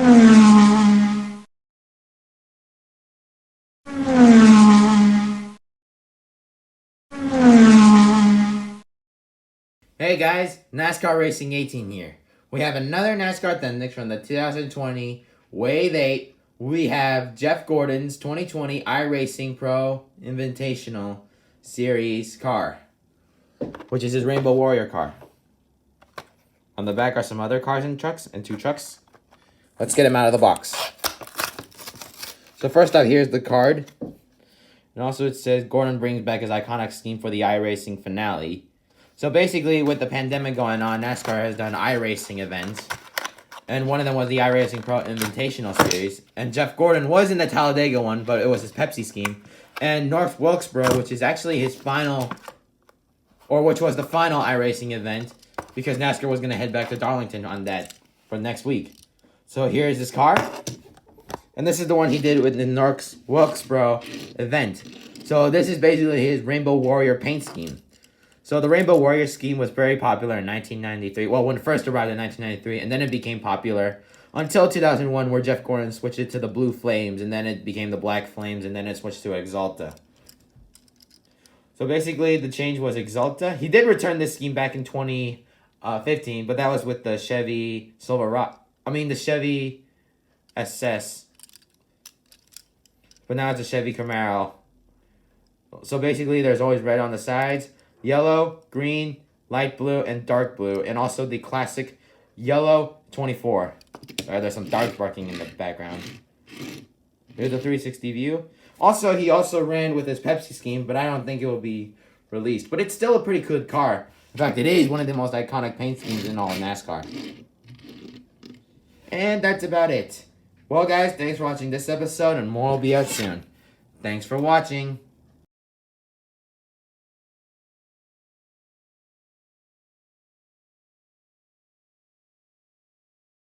Hey guys, NASCAR Racing 18 here. We have another NASCAR Authentic from the 2020 Wave 8. We have Jeff Gordon's 2020 iRacing Pro Invitational Series car, which is his Rainbow Warrior car. On the back are some other cars and trucks, and two trucks. Let's get him out of the box. So first up, here's the card. And also it says Gordon brings back his iconic scheme for the iRacing finale. So basically, with the pandemic going on, NASCAR has done iRacing events. And one of them was the iRacing Pro Invitational Series. And Jeff Gordon was in the Talladega one, but it was his Pepsi scheme. And North Wilkesboro, which is actually his final, or which was the final iRacing event, because NASCAR was going to head back to Darlington on that for next week. So here's his car. And this is the one he did with the North Wilkesboro event. So this is basically his Rainbow Warrior paint scheme. So the Rainbow Warrior scheme was very popular in 1993. Well, when it first arrived in 1993, and then it became popular until 2001, where Jeff Gordon switched it to the Blue Flames, and then it became the Black Flames, and then it switched to Exalta. So basically, the change was Exalta. He did return this scheme back in 2015, but that was with the Chevy Silverado. The Chevy SS. But now it's a Chevy Camaro. So basically, there's always red on the sides. Yellow, green, light blue, and dark blue. And also the classic yellow 24. There's some dogs barking in the background. Here's the 360 view. Also, he also ran with his Pepsi scheme, but I don't think it will be released. But it's still a pretty good car. In fact, it is one of the most iconic paint schemes in all of NASCAR. And that's about it. Well, guys, thanks for watching this episode, and more will be out soon. Thanks for watching.